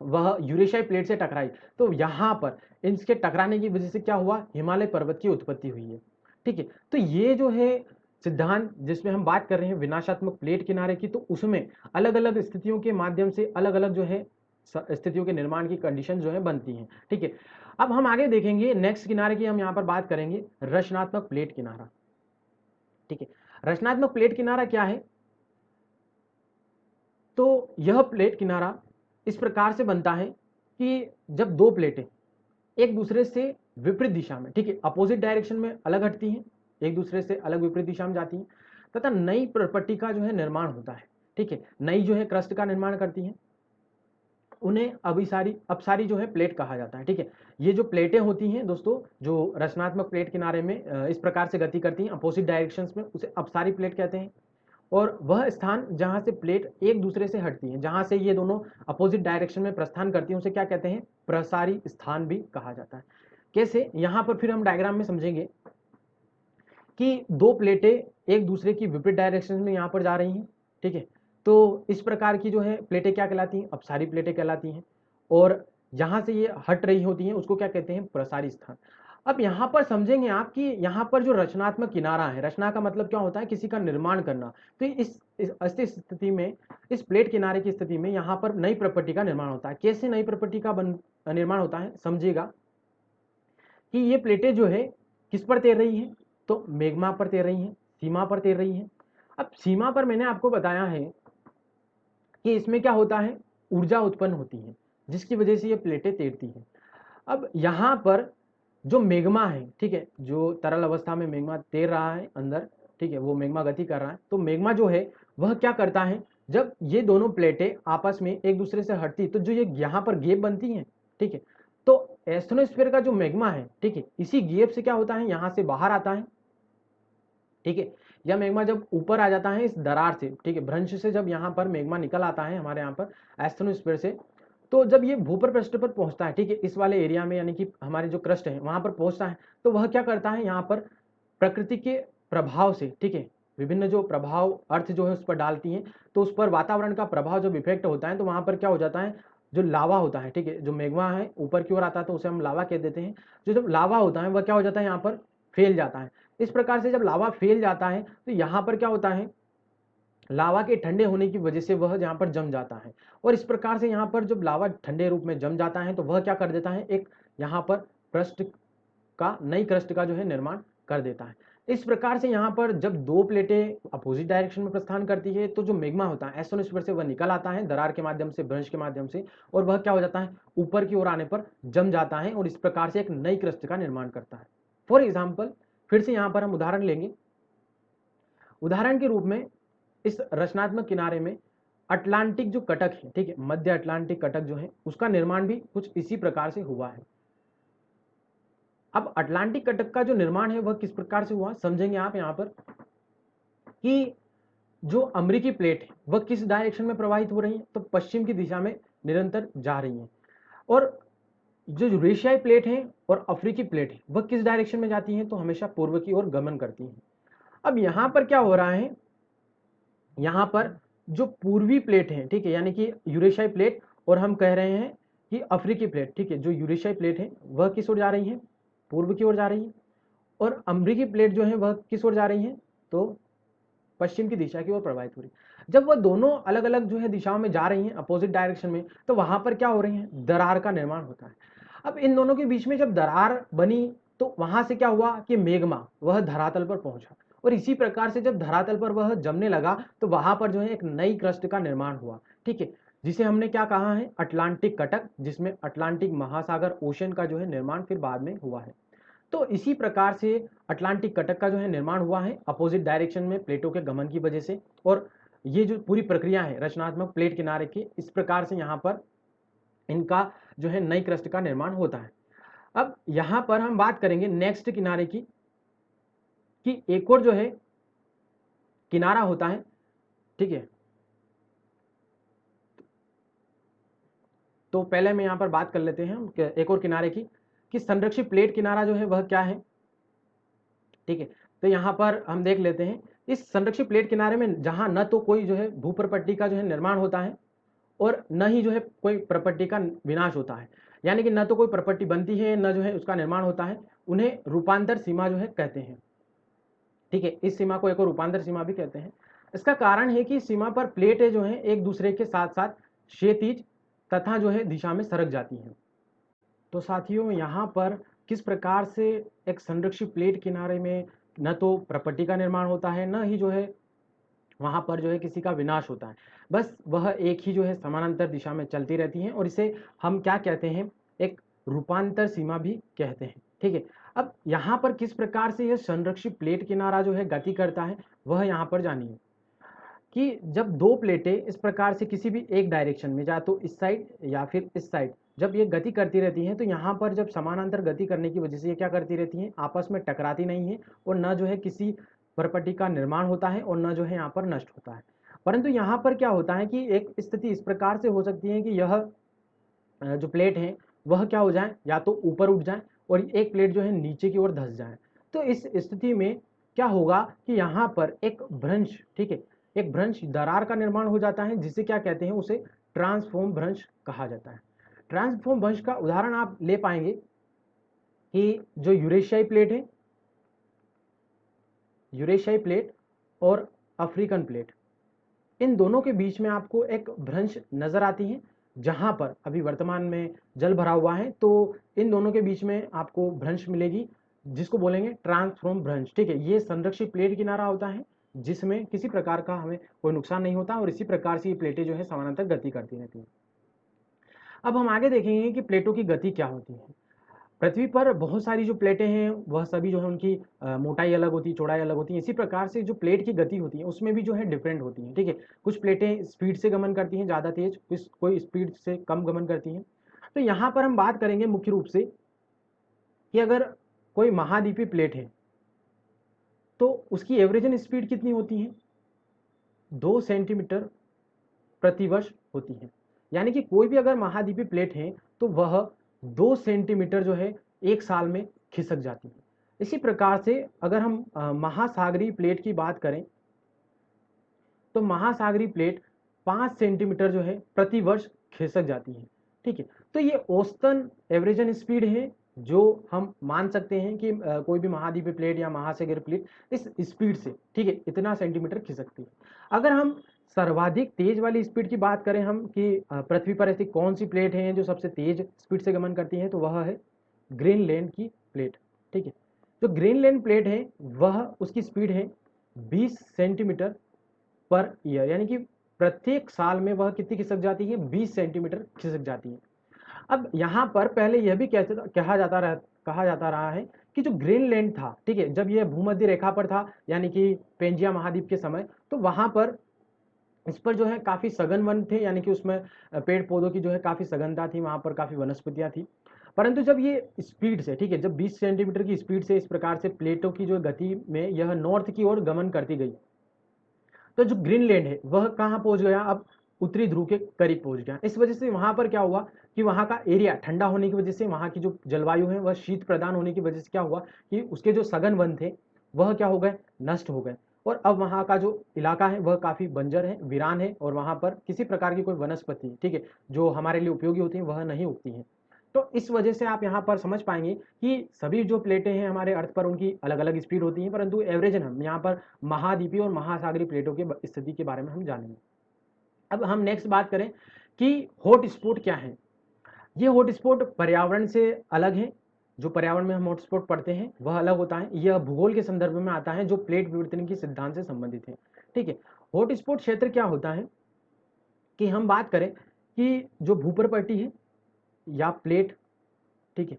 वह यूरेशियाई प्लेट से टकराई तो यहां पर इसके टकराने की वजह से क्या हुआ, हिमालय पर्वत की उत्पत्ति हुई है। ठीक है, तो ये जो है सिद्धांत जिसमें हम बात कर रहे हैं विनाशात्मक प्लेट किनारे की, तो उसमें अलग अलग स्थितियों के माध्यम से अलग अलग जो है स्थितियों के निर्माण की कंडीशन जो है बनती हैं। ठीक है, अब हम आगे देखेंगे नेक्स्ट किनारे की, हम यहाँ पर बात करेंगे रचनात्मक प्लेट किनारा। ठीक है, रचनात्मक प्लेट किनारा क्या है? तो यह प्लेट किनारा इस प्रकार से बनता है कि जब दो प्लेटें एक दूसरे से विपरीत दिशा में, ठीक है, अपोजिट डायरेक्शन में अलग हटती हैं, एक दूसरे से अलग विपरीत दिशा में जाती हैं, तथा नई प्रॉपर्टी का जो है निर्माण होता है। ठीक है, नई जो है क्रस्ट का निर्माण करती हैं, उन्हें अपसारी जो है प्लेट कहा जाता है। ठीक है, ये जो प्लेटें होती हैं दोस्तों, जो रचनात्मक प्लेट किनारे में इस प्रकार से गति करती हैं अपोजिट डायरेक्शंस में, उसे अपसारी प्लेट कहते हैं। और वह स्थान जहां से प्लेट एक दूसरे से हटती है, जहां से ये दोनों अपोजिट डायरेक्शन में प्रस्थान करती हैं, उसे क्या कहते हैं? प्रसारी स्थान भी कहा जाता है। कैसे? यहां पर फिर हम डायग्राम में समझेंगे कि दो प्लेटें एक दूसरे की विपरीत डायरेक्शन में यहां पर जा रही हैं। ठीक है, तो इस प्रकार की जो है प्लेटें क्या कहलाती हैं? अपसारी प्लेटें कहलाती हैं। और जहां से ये हट रही होती हैं उसको क्या कहते हैं? प्रसारी स्थान। अब यहाँ पर समझेंगे आप कि यहाँ पर जो रचनात्मक किनारा है, रचना का मतलब क्या होता है? किसी का निर्माण करना। तो इस अस्थिर स्थिति में, इस प्लेट किनारे की स्थिति में यहाँ पर नई प्रॉपर्टी का निर्माण होता है। कैसे नई प्रॉपर्टी का निर्माण होता है? समझिएगा कि ये प्लेटें जो है किस पर तैर रही हैं? तो मैग्मा पर तैर रही हैं, सीमा पर तैर रही हैं। अब सीमा पर मैंने आपको बताया है कि इसमें क्या होता है? ऊर्जा उत्पन्न होती है, जिसकी वजह से ये प्लेटें तैरती हैं। अब यहाँ पर जो मैग्मा है, ठीक है, जो तरल अवस्था में मैग्मा तैर रहा है अंदर, ठीक है, वो मैग्मा गति कर रहा है, तो मैग्मा जो है वह क्या करता है? जब ये दोनों प्लेटें आपस में एक दूसरे से हटती, तो जो ये यहाँ पर गैप बनती है, ठीक है, तो एस्ट्रोनोस्फीयर का जो मैग्मा है, ठीक है, इसी गैप से क्या होता है? यहाँ से बाहर आता है। ठीक है, यह मैग्मा जब ऊपर आ जाता है इस दरार से, ठीक है, भ्रंश से जब यहाँ पर मैग्मा निकल आता है हमारे यहाँ पर एस्ट्रोनोस्फीयर से, तो जब ये भूपर पृष्ठ पर पहुंचता है, ठीक है, इस वाले एरिया में, यानी कि हमारे जो क्रस्ट है वहां पर पहुंचता है, तो वह क्या करता है? यहाँ पर प्रकृति के प्रभाव से, ठीक है, विभिन्न जो प्रभाव अर्थ जो है उस पर डालती हैं, तो उस पर वातावरण का प्रभाव जब इफेक्ट होता है, तो वहां पर क्या हो जाता है? जो लावा होता है, ठीक है, जो मैग्मा है ऊपर की ओर आता है तो उसे हम लावा कह देते हैं। जो जब लावा होता है वह क्या हो जाता है? यहाँ पर फैल जाता है। इस प्रकार से जब लावा फैल जाता है तो यहाँ पर क्या होता है? लावा के ठंडे होने की वजह से वह यहाँ पर जम जाता है, और इस प्रकार से यहाँ पर जब लावा ठंडे रूप में जम जाता है तो वह क्या कर देता है? एक यहाँ पर क्रस्ट का, नई क्रस्ट का जो है निर्माण कर देता है। इस प्रकार से यहाँ पर जब दो प्लेटें अपोजिट डायरेक्शन में प्रस्थान करती है, तो जो मैग्मा होता है एस्ट्रोनोस्फीयर से वह निकल आता है दरार के माध्यम से, भ्रंश के माध्यम से, और वह क्या हो जाता है? ऊपर की ओर आने पर जम जाता है, और इस प्रकार से एक नई क्रस्ट का निर्माण करता है। फॉर एग्जाम्पल, फिर से यहाँ पर हम उदाहरण लेंगे। उदाहरण के रूप में इस रचनात्मक किनारे में अटलांटिक जो कटक है, ठीक है, मध्य अटलांटिक कटक जो है उसका निर्माण भी कुछ इसी प्रकार से हुआ है। अब अटलांटिक कटक का जो निर्माण है वह किस प्रकार से हुआ, समझेंगे आप यहाँ पर कि जो अमेरिकी प्लेट है वह किस डायरेक्शन में प्रवाहित हो रही है? तो पश्चिम की दिशा में निरंतर जा रही है। और जो यूरेशियाई प्लेट है और अफ्रीकी प्लेट है वह किस डायरेक्शन में जाती हैं? तो हमेशा पूर्व की ओर गमन करती हैं। अब यहाँ पर क्या हो रहा है? यहाँ पर जो पूर्वी प्लेट है, ठीक है, यानी कि यूरेशियाई प्लेट, और हम कह रहे हैं कि अफ्रीकी प्लेट, ठीक है, जो यूरेशियाई प्लेट है वह किस ओर जा रही है? पूर्व की ओर जा रही है। और अमरीकी प्लेट जो है वह किस ओर जा रही है? तो पश्चिम की दिशा की ओर प्रवाहित हो रही है। जब वह दोनों अलग अलग जो है दिशाओं में जा रही हैं अपोजिट डायरेक्शन में, तो वहां पर क्या हो रही है? दरार का निर्माण होता है। अब इन दोनों के बीच में जब दरार बनी, तो वहां से क्या हुआ कि मैग्मा वह धरातल पर पहुंचा, और इसी प्रकार से जब धरातल पर वह जमने लगा तो वहां पर जो है एक नई क्रस्ट का निर्माण हुआ। ठीक है, जिसे हमने क्या कहा है? अटलांटिक कटक, जिसमें अटलांटिक महासागर, ओशन का जो है निर्माण फिर बाद में हुआ है। तो इसी प्रकार से अटलांटिक कटक का जो है निर्माण हुआ है अपोजिट डायरेक्शन में प्लेटों के गमन की वजह से। और ये जो पूरी प्रक्रिया है रचनात्मक प्लेट किनारे की, इस प्रकार से यहाँ पर इनका जो है नई क्रस्ट का निर्माण होता है। अब यहाँ पर हम बात करेंगे नेक्स्ट किनारे की, कि एक और जो है किनारा होता है, ठीक है। तो पहले में यहाँ पर बात कर लेते हैं एक और किनारे की, कि संरक्षित प्लेट किनारा जो है वह क्या है, ठीक है। तो यहाँ पर हम देख लेते हैं इस संरक्षित प्लेट किनारे में, जहां न तो कोई जो है भूप्रपट्टी का जो है निर्माण होता है और न ही जो है कोई प्रपट्टी का विनाश होता है, यानी कि न तो कोई प्रपट्टी बनती है न जो है उसका निर्माण होता है, उन्हें रूपांतर सीमा जो है कहते हैं। ठीक है, इस सीमा को एक और रूपांतर सीमा भी कहते हैं। इसका कारण है कि सीमा पर प्लेटें जो हैं एक दूसरे के साथ साथ क्षैतिज तथा जो है दिशा में सरक जाती हैं। तो साथियों, यहाँ पर किस प्रकार से एक संरक्षित प्लेट किनारे में न तो प्रपट्टी का निर्माण होता है, न ही जो है वहाँ पर जो है किसी का विनाश होता है। बस वह एक ही जो है समानांतर दिशा में चलती रहती हैं और इसे हम क्या कहते हैं, एक रूपांतर सीमा भी कहते हैं। ठीक है, अब यहाँ पर किस प्रकार से यह संरक्षित प्लेट किनारा जो है गति करता है, वह यहाँ पर जानिए कि जब दो प्लेटें इस प्रकार से किसी भी एक डायरेक्शन में, या तो इस साइड या फिर इस साइड, जब ये गति करती रहती हैं, तो यहाँ पर जब समानांतर गति करने की वजह से ये क्या करती रहती हैं, आपस में टकराती नहीं है और न जो है किसी परपट्टी का निर्माण होता है और न जो है यहाँ पर नष्ट होता है। परंतु यहाँ पर क्या होता है कि एक स्थिति इस प्रकार से हो सकती है कि यह जो प्लेट है वह क्या हो जाए, या तो ऊपर उठ जाए और एक प्लेट जो है नीचे की ओर धंस जाए। तो इस स्थिति में क्या होगा कि यहाँ पर एक भ्रंश, ठीक है, एक भ्रंश दरार का निर्माण हो जाता है, जिसे क्या कहते हैं, उसे ट्रांसफॉर्म भ्रंश कहा जाता है। ट्रांसफॉर्म भ्रंश का उदाहरण आप ले पाएंगे कि जो यूरेशियाई प्लेट है, यूरेशियाई प्लेट और अफ्रीकन प्लेट, इन दोनों के बीच में आपको एक भ्रंश नजर आती है, जहां पर अभी वर्तमान में जल भरा हुआ है, तो इन दोनों के बीच में आपको भ्रंश मिलेगी, जिसको बोलेंगे ट्रांसफॉर्म भ्रंश। ठीक है, ये संरक्षित प्लेट किनारा होता है जिसमें किसी प्रकार का हमें कोई नुकसान नहीं होता और इसी प्रकार से ये प्लेटें जो है समानांतर गति करती रहती हैं। अब हम आगे देखेंगे कि प्लेटों की गति क्या होती है। पृथ्वी पर बहुत सारी जो प्लेटें हैं वह सभी जो है उनकी मोटाई अलग होती है, चौड़ाई अलग होती है। इसी प्रकार से जो प्लेट की गति होती है उसमें भी जो है डिफरेंट होती है। ठीक है, कुछ प्लेटें स्पीड से गमन करती हैं, ज़्यादा तेज, कुछ कोई स्पीड से कम गमन करती हैं। तो यहाँ पर हम बात करेंगे मुख्य रूप से कि अगर कोई महाद्वीपीय प्लेट है तो उसकी एवरेजन स्पीड कितनी होती है, 2 सेंटीमीटर प्रतिवर्ष होती है। यानी कि कोई भी अगर महाद्वीपीय प्लेट है तो वह 2 सेंटीमीटर जो है एक साल में खिसक जाती है। इसी प्रकार से अगर हम महासागरीय प्लेट की बात करें तो महासागरीय प्लेट 5 सेंटीमीटर जो है प्रति वर्ष खिसक जाती है। ठीक है, तो ये औसतन एवरेजन स्पीड है जो हम मान सकते हैं कि कोई भी महाद्वीपीय प्लेट या महासागरीय प्लेट इस स्पीड से, ठीक है, इतना सेंटीमीटर खिसकती है। अगर हम सर्वाधिक तेज वाली स्पीड की बात करें हम कि पृथ्वी पर ऐसी कौन सी प्लेट है जो सबसे तेज स्पीड से गमन करती है, तो वह है ग्रीनलैंड की प्लेट। ठीक है, जो ग्रीनलैंड प्लेट है वह उसकी स्पीड है 20 सेंटीमीटर पर ईयर, यानी कि प्रत्येक साल में वह कितनी खिसक जाती है, 20 सेंटीमीटर खिसक जाती है। अब यहाँ पर पहले यह भी कहा जाता रहा है कि जो ग्रीनलैंड था, ठीक है, जब यह भूमध्य रेखा पर था, यानी कि पेंजिया महाद्वीप के समय, तो वहां पर इस पर जो है काफी सघन वन थे, यानी कि उसमें पेड़ पौधों की जो है काफी सघनता थी, वहां पर काफी वनस्पतियां थी। परंतु जब ये स्पीड से, ठीक है, जब 20 सेंटीमीटर की स्पीड से इस प्रकार से प्लेटों की जो गति में यह नॉर्थ की ओर गमन करती गई, तो जो ग्रीनलैंड है वह कहाँ पहुंच गया, अब उत्तरी ध्रुव के करीब पहुंच गया। इस वजह से वहां पर क्या हुआ कि वहां का एरिया ठंडा होने की वजह से, वहां की जो जलवायु है वह शीत प्रदान होने की वजह से क्या हुआ कि उसके जो सघन वन थे वह क्या हो गए, नष्ट हो गए। और अब वहां का जो इलाका है वह काफी बंजर है, वीरान है, और वहां पर किसी प्रकार की कोई वनस्पति, ठीक है, जो हमारे लिए उपयोगी होती है वह नहीं उगती है। तो इस वजह से आप यहाँ पर समझ पाएंगे कि सभी जो प्लेटें हैं हमारे अर्थ पर उनकी अलग अलग स्पीड होती हैं, परंतु एवरेजन हम यहाँ पर महाद्वीपीय और महासागरीय प्लेटों की स्थिति के बारे में हम जानेंगे। अब हम नेक्स्ट बात करें कि हॉट स्पॉट क्या है। ये हॉट स्पॉट पर्यावरण से अलग है। जो पर्यावरण में हम हॉट स्पॉट पढ़ते हैं वह अलग होता है, यह भूगोल के संदर्भ में आता है जो प्लेट विवर्तन की सिद्धांत से संबंधित है। ठीक है, हॉट स्पॉट क्षेत्र क्या होता है कि हम बात करें कि जो भूप्रपट्टी है या प्लेट, ठीक है,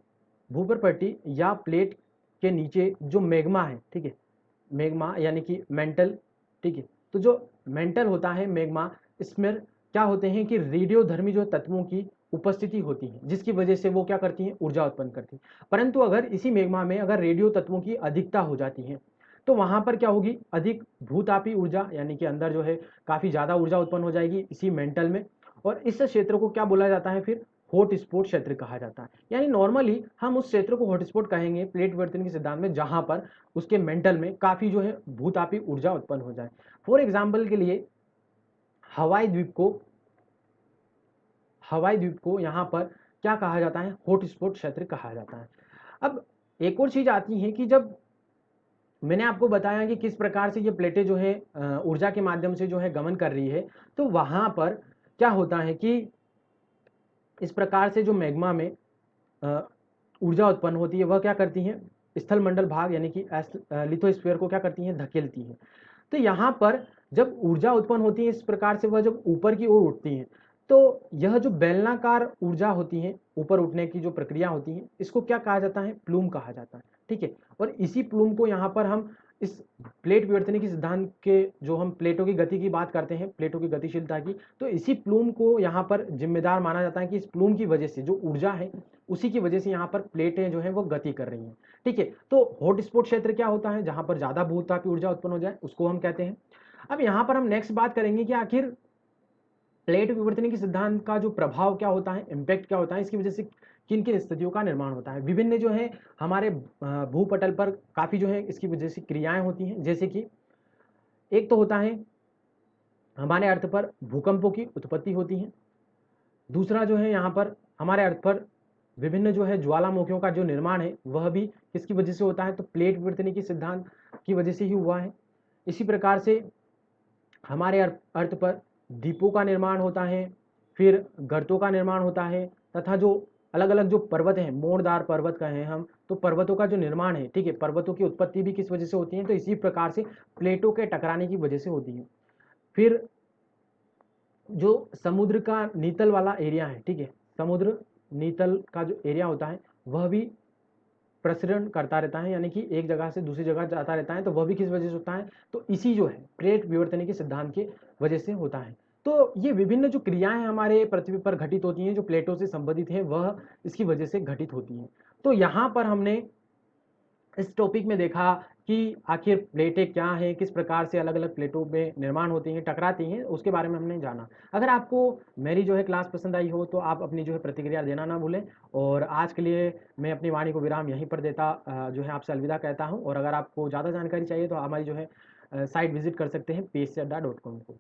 भूप्रपट्टी या प्लेट के नीचे जो मैग्मा है, ठीक है, मैग्मा यानी कि मेंटल, ठीक है, तो जो मेंटल होता है मैग्मा, इसमें क्या होते हैं कि रेडियोधर्मी जो तत्वों की उपस्थिति होती है, जिसकी वजह से वो क्या करती हैं, ऊर्जा उत्पन्न करती है। परंतु अगर इसी मैग्मा में अगर रेडियो तत्वों की अधिकता हो जाती है तो वहां पर क्या होगी, अधिक भूतापी ऊर्जा, यानी कि अंदर जो है काफी ज्यादा ऊर्जा उत्पन्न हो जाएगी इसी मेंटल में, और इस क्षेत्र को क्या बोला जाता है, फिर हॉटस्पॉट क्षेत्र कहा जाता है। यानी नॉर्मली हम उस क्षेत्र को हॉटस्पॉट कहेंगे प्लेट विवर्तन के सिद्धांत में जहां पर उसके मेंटल में काफी जो है भूतापी ऊर्जा उत्पन्न हो जाए। फॉर एग्जाम्पल के लिए हवाई द्वीप को, यहाँ पर क्या कहा जाता है, हॉटस्पॉट क्षेत्र कहा जाता है। अब एक और चीज आती है कि जब मैंने आपको बताया कि किस प्रकार से ये प्लेटें जो है ऊर्जा के माध्यम से जो है गमन कर रही है। तो वहाँ पर क्या होता है कि इस प्रकार से जो मैग्मा में ऊर्जा उत्पन्न होती है वह क्या करती हैं, स्थल मंडल भाग यानी कि लिथोस्फीयर को क्या करती हैं, धकेलती हैं। तो यहाँ पर जब ऊर्जा उत्पन्न होती है इस प्रकार से वह जब ऊपर की ओर उठती हैं, तो यह जो बेलनाकार ऊर्जा होती है, ऊपर उठने की जो प्रक्रिया होती है, इसको क्या कहा जाता है, प्लूम कहा जाता है। ठीक है, और इसी प्लूम को यहाँ पर हम इस प्लेट विवर्तनी की सिद्धांत के, जो हम प्लेटों की गति की बात करते हैं, प्लेटों की गतिशीलता की, तो इसी प्लूम को यहाँ पर जिम्मेदार माना जाता है कि इस प्लूम की वजह से जो ऊर्जा है उसी की वजह से यहाँ पर प्लेटें जो है वो गति कर रही हैं। ठीक है, तो हॉट स्पॉट क्षेत्र क्या होता है, जहां पर ज्यादा भूतापी ऊर्जा उत्पन्न हो जाए उसको हम कहते हैं। अब यहाँ पर हम नेक्स्ट बात करेंगे कि आखिर प्लेट विवर्तन की सिद्धांत का जो प्रभाव क्या होता है, इम्पैक्ट क्या होता है, इसकी वजह से किन किन स्थितियों का निर्माण होता है। विभिन्न जो है हमारे भूपटल पर काफी जो है इसकी वजह से क्रियाएं होती हैं, जैसे कि एक तो होता है हमारे अर्थ पर भूकंपों की उत्पत्ति होती है। दूसरा जो है यहाँ पर हमारे अर्थ पर विभिन्न जो है ज्वालामुखियों का जो निर्माण है वह भी किसकी वजह से होता है, तो प्लेट विवर्तन की सिद्धांत की वजह से ही हुआ है। इसी प्रकार से हमारे अर्थ पर द्वीपों का निर्माण होता है, फिर गर्तों का निर्माण होता है, तथा जो अलग अलग जो पर्वत हैं, मोड़दार पर्वत कहें हम, तो पर्वतों का जो निर्माण है, ठीक है, पर्वतों की उत्पत्ति भी किस वजह से होती है, तो इसी प्रकार से प्लेटों के टकराने की वजह से होती है। फिर जो समुद्र का नीतल वाला एरिया है, ठीक है, समुद्र नीतल का जो एरिया होता है वह भी प्रसरण करता रहता है, यानी कि एक जगह से दूसरी जगह जाता रहता है, तो वह भी किस वजह से होता है, तो इसी जो है प्लेट विवर्तन के सिद्धांत की वजह से होता है। तो ये विभिन्न जो क्रियाएं हमारे पृथ्वी पर घटित होती हैं जो प्लेटों से संबंधित हैं वह इसकी वजह से घटित होती हैं। तो यहाँ पर हमने इस टॉपिक में देखा कि आखिर प्लेटें क्या हैं, किस प्रकार से अलग अलग प्लेटों में निर्माण होती हैं, टकराती हैं, उसके बारे में हमने जाना। अगर आपको मेरी जो है क्लास पसंद आई हो तो आप अपनी जो है प्रतिक्रिया देना ना भूलें। और आज के लिए मैं अपनी वाणी को विराम यहीं पर देता जो है आपसे अलविदा कहता हूँ। और अगर आपको ज़्यादा जानकारी चाहिए तो हमारी जो है साइट विजिट कर सकते हैं paceadda.com को।